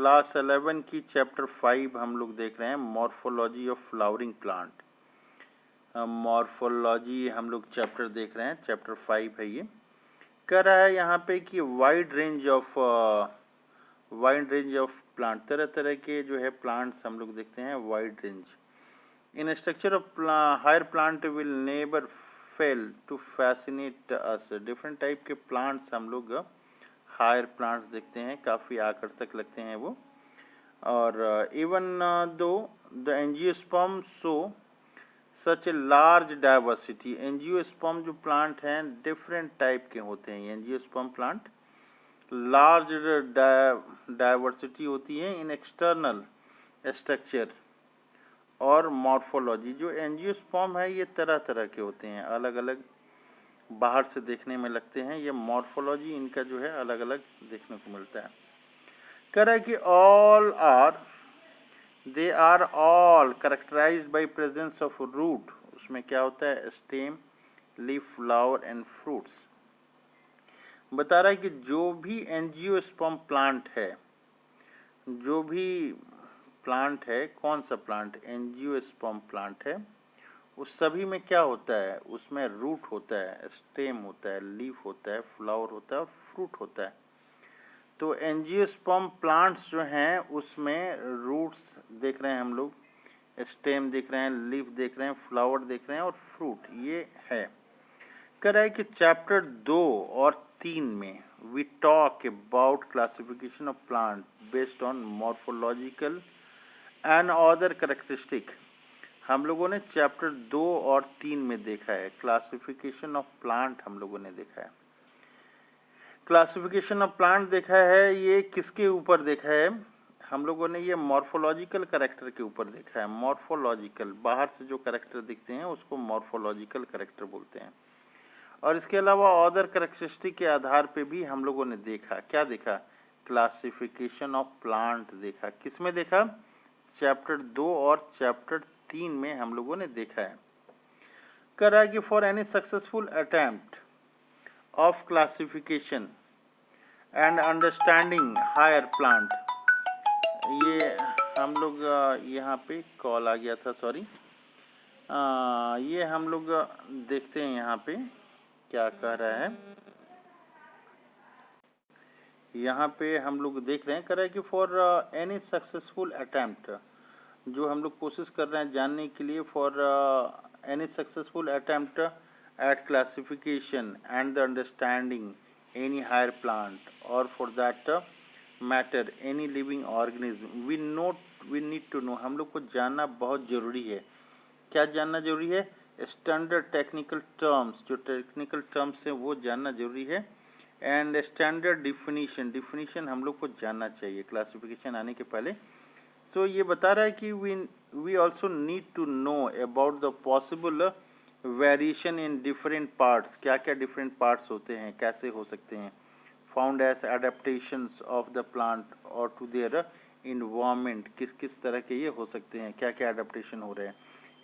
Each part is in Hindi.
क्लास 11 की चैप्टर 5 हम लोग देख रहे हैं, morphology of flowering plant. Morphology हम लोग चैप्टर देख रहे हैं, चैप्टर 5 है ये। कह रहा है यहाँ पे कि वाइड रेंज ऑफ प्लांट, तरह तरह के जो है प्लांट्स हम लोग देखते हैं, wide range. In structure of higher plant will never fail to fascinate us. Different type के प्लांट्स हम लोग हायर प्लांट्स देखते हैं, काफ़ी आकर्षक लगते हैं वो। और even though the angiosperm show such a large diversity. Angiosperm जो प्लांट हैं डिफरेंट टाइप के होते हैं। एंजियोस्पर्म प्लांट लार्ज डाइवर्सिटी होती है इन एक्सटर्नल स्ट्रक्चर और मॉर्फोलॉजी। जो एंजियोस्पर्म है ये तरह तरह के होते हैं, अलग अलग बाहर से देखने में लगते हैं। ये मॉर्फोलॉजी इनका जो है अलग अलग देखने को मिलता है। कह रहा है कि they are all characterized by presence of root. उसमें क्या होता है, stem, leaf, flower and fruits. बता रहा है कि जो भी एंजियोस्पर्म प्लांट है, जो भी प्लांट है, कौन सा प्लांट, एंजियोस्पर्म प्लांट है, उस सभी में क्या होता है, उसमें रूट होता है, स्टेम होता है, लीफ होता है, फ्लावर होता है और फ्रूट होता है। तो एंजियोस्पर्म प्लांट्स जो हैं उसमें रूट्स देख रहे हैं हम लोग, स्टेम देख रहे हैं, लीफ देख रहे हैं, फ्लावर देख रहे हैं और फ्रूट ये है। कह रहा है कि चैप्टर 2 और 3 में we talk about classification of plant based on morphological and other characteristic. हम लोगों ने चैप्टर 2 और 3 में देखा है क्लासिफिकेशन ऑफ प्लांट। हम लोगों ने देखा है क्लासिफिकेशन ऑफ प्लांट देखा है, ये किसके ऊपर देखा है हम लोगों ने, ये मॉर्फोलॉजिकल कैरेक्टर के ऊपर देखा है। मॉर्फोलॉजिकल, बाहर से जो कैरेक्टर दिखते हैं उसको मॉर्फोलॉजिकल कैरेक्टर बोलते हैं। और इसके अलावा अदर कैरेक्टरिस्टिक के आधार पे भी हम लोगों ने देखा, क्या देखा, क्लासिफिकेशन ऑफ प्लांट देखा। किसमें देखा, चैप्टर 2 और चैप्टर 3 में हम लोगों ने देखा है। कर रहा है कि for any successful attempt of classification and understanding higher plant, ये हम लोग यहाँ पे कॉल आ गया था, सॉरी, ये हम लोग देखते हैं यहाँ पे क्या कह रहा है। यहाँ पे हम लोग देख रहे हैं, कह रहा है कि फॉर एनी सक्सेसफुल अटेम्प्ट, जो हम लोग कोशिश कर रहे हैं जानने के लिए, for any successful attempt at classification and the understanding any higher plant और for that matter any living organism, we need to know, हम लोग को जानना बहुत ज़रूरी है। क्या जानना जरूरी है, स्टैंडर्ड टेक्निकल टर्म्स, जो टेक्निकल टर्म्स हैं वो जानना जरूरी है। एंड स्टैंडर्ड डिफिनीशन हम लोग को जानना चाहिए क्लासिफिकेशन आने के पहले। तो ये बता रहा है कि we also need to know about the possible variation in different parts. क्या क्या डिफरेंट पार्ट्स होते हैं, कैसे हो सकते हैं, found as adaptations of the plant और टू देयर इन्वायरमेंट, किस किस तरह के ये हो सकते हैं, क्या क्या एडेप्टेशन हो रहे हैं।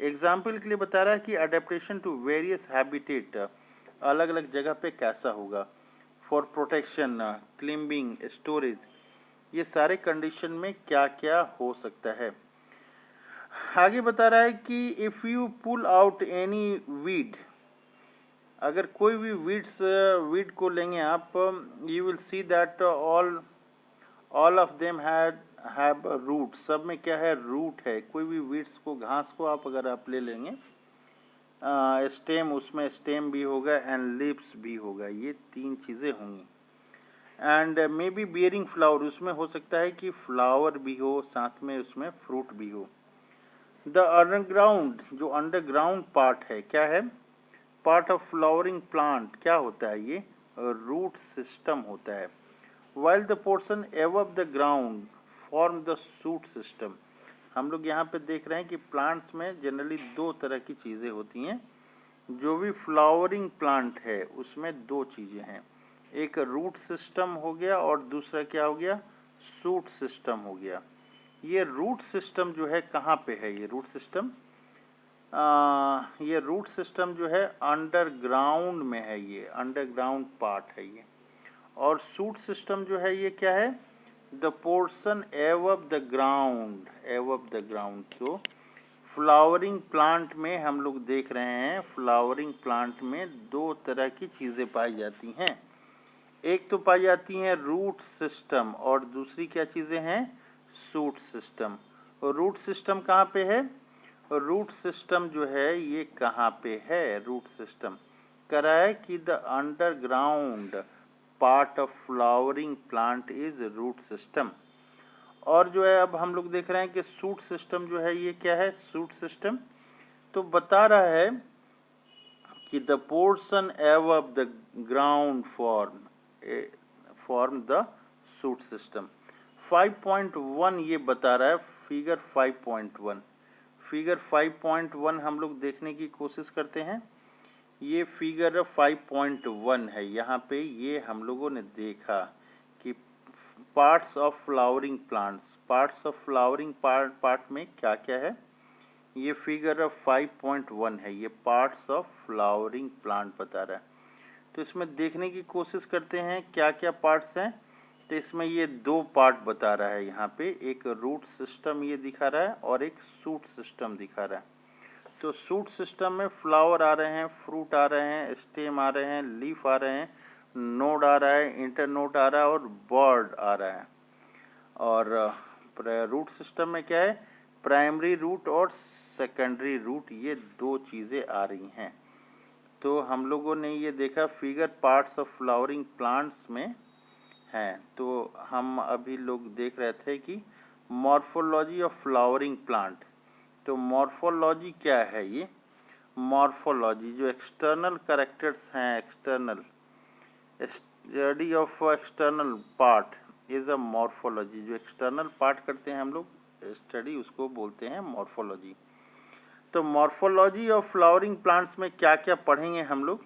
एग्जाम्पल के लिए बता रहा है कि अडेप्टेशन टू वेरियस हैबिटेट, अलग अलग जगह पे कैसा होगा, फॉर प्रोटेक्शन, क्लिम्बिंग, स्टोरेज, ये सारे कंडीशन में क्या क्या हो सकता है। आगे बता रहा है कि if you pull out any weed, अगर कोई भी वीड को लेंगे आप, you will see that all of them have root, सब में क्या है, रूट है। कोई भी वीड्स को, घास को आप अगर आप ले लेंगे, स्टेम, उसमें स्टेम भी होगा एंड लीव्स भी होगा, ये 3 चीज़ें होंगी। And may be bearing flower, उसमें हो सकता है कि फ्लावर भी हो, साथ में उसमें फ्रूट भी हो। द अंडरग्राउंड, जो अंडरग्राउंड पार्ट है, क्या है, पार्ट ऑफ फ्लावरिंग प्लांट, क्या होता है, ये रूट सिस्टम होता है। While the portion above the ground form the shoot system. हम लोग यहाँ पे देख रहे हैं कि प्लांट्स में जनरली 2 तरह की चीज़ें होती हैं। जो भी फ्लावरिंग प्लांट है उसमें 2 चीज़ें हैं, एक रूट सिस्टम हो गया और दूसरा क्या हो गया, शूट सिस्टम हो गया। ये रूट सिस्टम जो है कहाँ पे है, ये रूट सिस्टम, ये रूट सिस्टम जो है अंडरग्राउंड में है, ये अंडरग्राउंड पार्ट है ये। और शूट सिस्टम जो है ये क्या है, the portion above the ground. तो फ्लावरिंग प्लांट में हम लोग देख रहे हैं, फ्लावरिंग प्लांट में दो तरह की चीज़ें पाई जाती हैं। एक तो पाई जाती हैं रूट सिस्टम और दूसरी क्या चीज़ें हैं, शूट सिस्टम। और रूट सिस्टम कहाँ पे है, रूट सिस्टम जो है ये कहाँ पे है, रूट सिस्टम कह रहा है कि the underground part of flowering plant is root system. और जो है अब हम लोग देख रहे हैं कि शूट सिस्टम जो है ये क्या है, शूट सिस्टम तो बता रहा है कि the portion above the ground form the shoot system. 5.1 ये बता रहा है, फिगर 5.1। फिगर 5.1 हम लोग देखने की कोशिश करते हैं। ये फिगर 5.1 है। यहाँ पे ये हम लोगों ने देखा कि parts of flowering plants, parts of flowering part में क्या क्या है। ये फिगर 5.1 है, ये पार्ट्स ऑफ फ्लावरिंग प्लांट बता रहा है। तो इसमें देखने की कोशिश करते हैं क्या क्या पार्ट्स हैं। तो इसमें ये दो पार्ट बता रहा है, यहाँ पे एक रूट सिस्टम ये दिखा रहा है और एक शूट सिस्टम दिखा रहा है। तो शूट सिस्टम में फ्लावर आ रहे हैं, फ्रूट आ रहे हैं, स्टेम आ रहे हैं, लीफ आ रहे हैं, नोड आ रहा है, इंटरनोड आ रहा है और बर्ड आ रहा है। और रूट सिस्टम में क्या है, प्राइमरी रूट और सेकेंडरी रूट, ये दो चीज़ें आ रही हैं। तो हम लोगों ने ये देखा figure parts of flowering plants में हैं। तो हम अभी लोग देख रहे थे कि मॉर्फोलॉजी ऑफ फ्लावरिंग प्लांट। तो मॉर्फोलॉजी क्या है, ये मॉर्फोलॉजी जो एक्सटर्नल कैरेक्टर्स हैं, external study of external part is a morphology. जो एक्सटर्नल पार्ट करते हैं हम लोग स्टडी, उसको बोलते हैं मॉर्फोलॉजी। तो मॉर्फोलॉजी ऑफ फ्लावरिंग प्लांट्स में क्या क्या पढ़ेंगे हम लोग,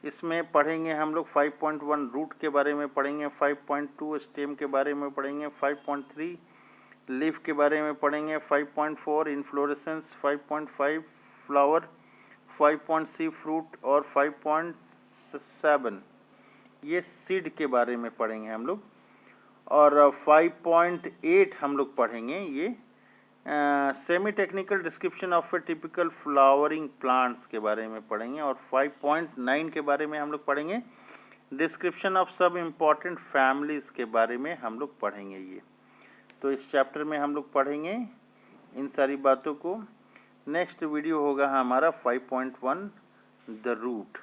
इसमें पढ़ेंगे हम लोग 5.1 रूट के बारे में पढ़ेंगे, 5.2 स्टेम के बारे में पढ़ेंगे, 5.3 लीफ के बारे में पढ़ेंगे, 5.4 इन्फ्लोरेसेंस, 5.5 फ्लावर, 5.6 फ्रूट और 5.7 ये सीड के बारे में पढ़ेंगे हम लोग। और 5.8 हम लोग पढ़ेंगे ये semi technical description of A typical flowering plants के बारे में पढ़ेंगे। और 5.9 के बारे में हम लोग पढ़ेंगे डिस्क्रिप्शन ऑफ सब इम्पॉर्टेंट फैमिलीज़ के बारे में हम लोग पढ़ेंगे ये। तो इस चैप्टर में हम लोग पढ़ेंगे इन सारी बातों को। नेक्स्ट वीडियो होगा हमारा 5.1 द रूट।